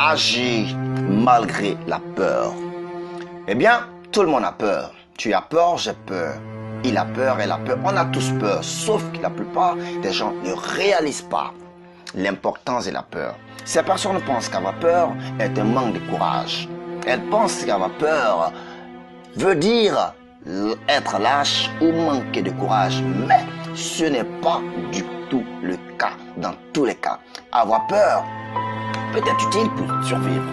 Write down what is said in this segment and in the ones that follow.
agir malgré la peur? Eh bien, tout le monde a peur. Tu as peur, j'ai peur. Il a peur, elle a peur. On a tous peur, sauf que la plupart des gens ne réalisent pas l'importance de la peur. Ces personnes pensent qu'avoir peur est un manque de courage. Elles pensent qu'avoir peur veut dire être lâche ou manquer de courage. Mais ce n'est pas du tout le cas. Dans tous les cas, avoir peur peut être utile pour survivre,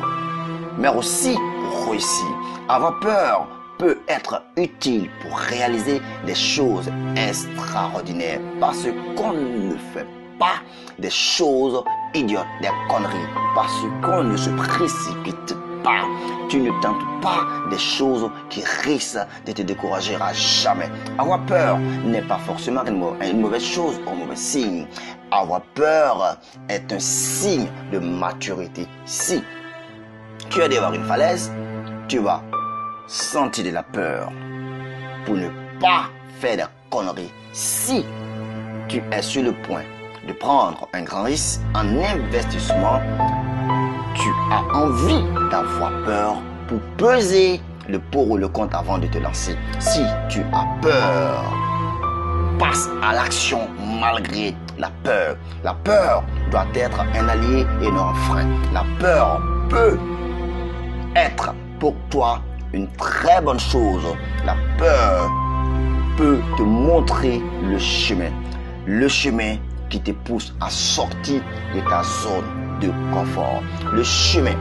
mais aussi pour réussir. Avoir peur peut être utile pour réaliser des choses extraordinaires parce qu'on ne fait pas des choses idiotes, des conneries, parce qu'on ne se précipite pas. Tu ne tentes pas des choses qui risquent de te décourager à jamais. Avoir peur n'est pas forcément une mauvaise chose ou un mauvais signe. Avoir peur est un signe de maturité. Si tu es devant une falaise, tu vas sentir de la peur pour ne pas faire des conneries. Si tu es sur le point de prendre un grand risque en investissement, tu as envie d'avoir peur pour peser le pour ou le contre avant de te lancer. Si tu as peur, passe à l'action malgré la peur. La peur doit être un allié et non un frein. La peur peut être pour toi une très bonne chose. La peur peut te montrer le chemin. Le chemin qui te pousse à sortir de ta zone de confort. Le chemin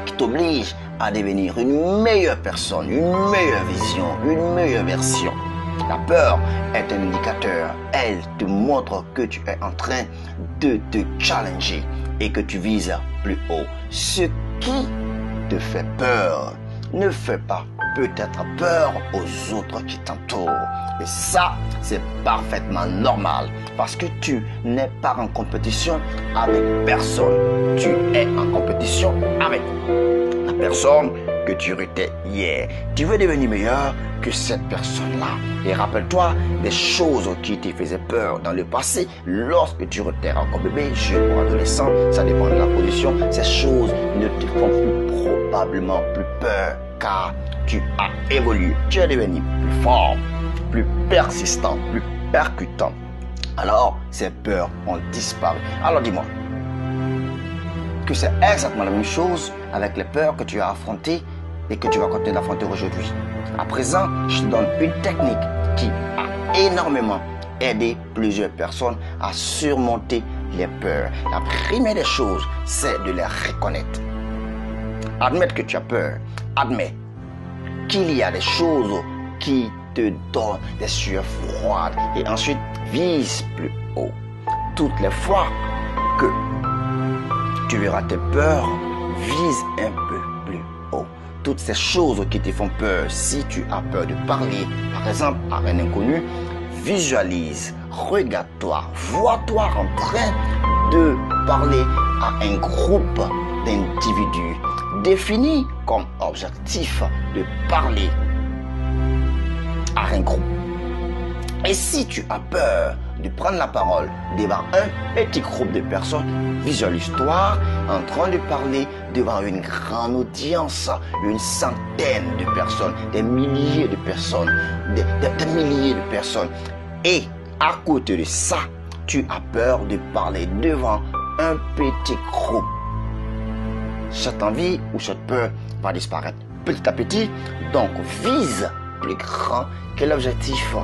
qui t'oblige à devenir une meilleure personne, une meilleure vision, une meilleure version. La peur est un indicateur. Elle te montre que tu es en train de te challenger et que tu vises plus haut. Ce qui te fait peur ne fait pas peut-être peur aux autres qui t'entourent. Et ça, c'est parfaitement normal parce que tu n'es pas en compétition avec personne. Tu es en compétition avec la personne que tu étais hier. Tu veux devenir meilleur que cette personne-là. Et rappelle-toi des choses qui te faisaient peur dans le passé lorsque tu étais encore bébé, jeune ou adolescent. Ça dépend de la position. Ces choses ne te font probablement plus peur car tu as évolué. Tu es devenu plus fort, plus persistant, plus percutant. Alors, ces peurs ont disparu. Alors dis-moi que c'est exactement la même chose avec les peurs que tu as affrontées et que tu vas continuer d'affronter aujourd'hui. À présent, je te donne une technique qui a énormément aidé plusieurs personnes à surmonter les peurs. La première des choses, c'est de les reconnaître. Admettre que tu as peur. Admets qu'il y a des choses qui te donnent des sueurs froides et ensuite vise plus haut. Toutes les fois que tu verras tes peurs, vise un peu plus haut. Toutes ces choses qui te font peur, si tu as peur de parler, par exemple, à un inconnu, visualise, regarde-toi, vois-toi en train de parler à un groupe d'individus. Définis comme objectif de parler à un groupe. Et si tu as peur de prendre la parole devant un petit groupe de personnes, visualise-toi en train de parler devant une grande audience, une centaine de personnes, des milliers de personnes, des milliers de personnes. Et à côté de ça, tu as peur de parler devant un petit groupe. Cette envie ou cette peur va disparaître petit à petit. Donc, vise plus grand que l'objectif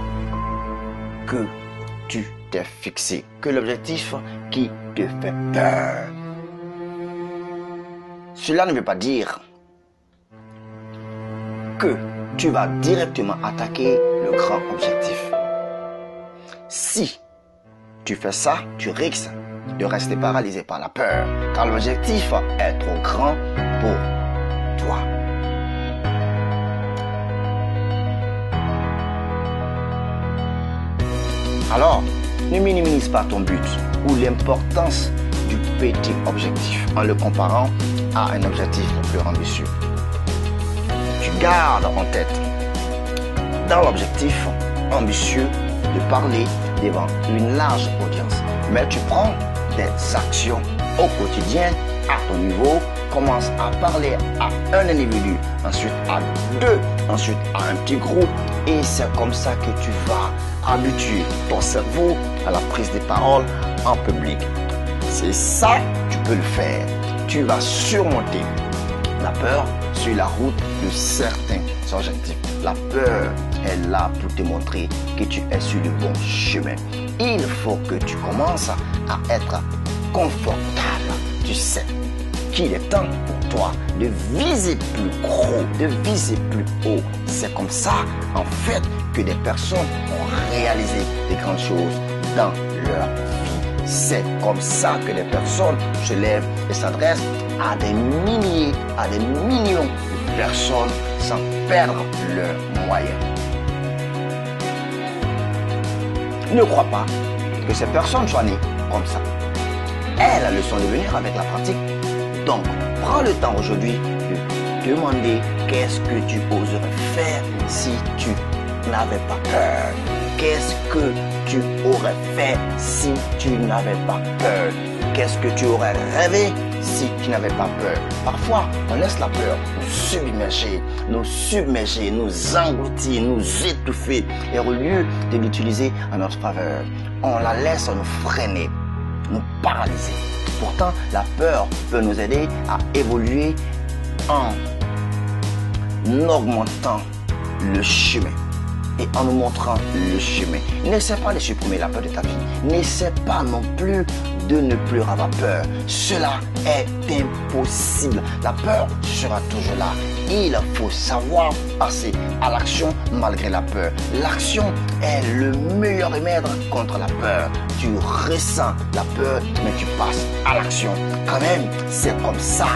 que tu t'es fixé, que l'objectif qui te fait peur. Cela ne veut pas dire que tu vas directement attaquer le grand objectif. Si tu fais ça, tu risques de rester paralysé par la peur, car l'objectif est trop grand pour toi. Alors, ne minimise pas ton but ou l'importance du petit objectif en le comparant à un objectif plus ambitieux. Tu gardes en tête, dans l'objectif ambitieux, de parler devant une large audience, mais tu prends des actions au quotidien, à ton niveau, commences à parler à un individu, ensuite à deux, ensuite à un petit groupe, et c'est comme ça que tu vas habituer ton cerveau à la prise de parole en public. C'est ça, tu peux le faire. Tu vas surmonter la peur sur la route de certains objectifs. La peur est là pour te montrer que tu es sur le bon chemin. Il faut que tu commences à être confortable. Tu sais qu'il est temps pour toi de viser plus gros, de viser plus haut. C'est comme ça, en fait, que des personnes ont réalisé des grandes choses dans leur vie. C'est comme ça que les personnes se lèvent et s'adressent à des milliers, à des millions de personnes sans perdre leurs moyens. Ne crois pas que ces personnes soient nées comme ça. Elles le sont devenues avec la pratique. Donc, prends le temps aujourd'hui de demander qu'est-ce que tu oserais faire si tu n'avais pas peur. Qu'est-ce que tu aurais fait si tu n'avais pas peur? Qu'est-ce que tu aurais rêvé si tu n'avais pas peur? Parfois, on laisse la peur nous submerger, nous engloutir, nous étouffer. Et au lieu de l'utiliser en notre faveur, on la laisse nous freiner, nous paralyser. Pourtant, la peur peut nous aider à évoluer en augmentant le chemin et en nous montrant le chemin. N'essaie pas de supprimer la peur de ta vie. N'essaie pas non plus de ne plus avoir peur. Cela est impossible. La peur sera toujours là. Il faut savoir passer à l'action malgré la peur. L'action est le meilleur remède contre la peur. Tu ressens la peur, mais tu passes à l'action. Quand même, c'est comme ça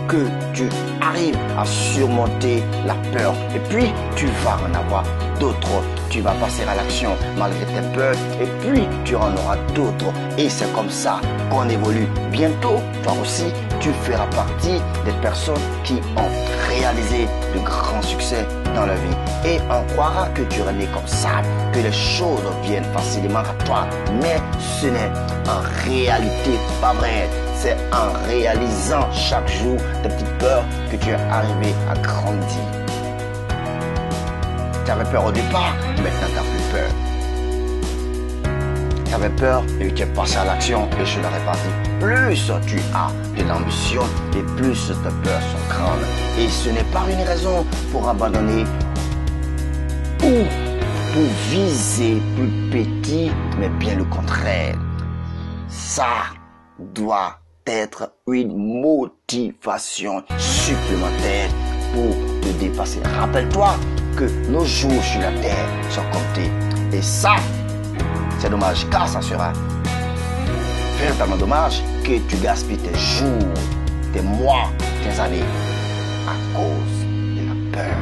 que tu arrives à surmonter la peur. Et puis, tu vas en avoir d'autres. Tu vas passer à l'action malgré tes peurs. Et puis, tu en auras d'autres. Et c'est comme ça qu'on évolue. Bientôt, toi aussi, tu feras partie des personnes qui ont réalisé de grands succès dans la vie. Et on croira que tu es né comme ça, que les choses viennent facilement à toi. Mais ce n'est en réalité pas vrai. C'est en réalisant chaque jour tes petites peurs que tu es arrivé à grandir. Tu avais peur au départ, maintenant tu n'as plus peur. Tu avais peur et tu es passé à l'action et je l'aurais pas dit. Plus tu as de l'ambition et plus tes peurs sont grandes. Et ce n'est pas une raison pour abandonner ou pour viser plus petit, mais bien le contraire. Ça doit être une motivation supplémentaire pour te dépasser. Rappelle-toi que nos jours sur la terre sont comptés. Et ça, c'est dommage, car ça sera véritablement dommage que tu gaspilles tes jours, tes mois, tes années à cause de la peur.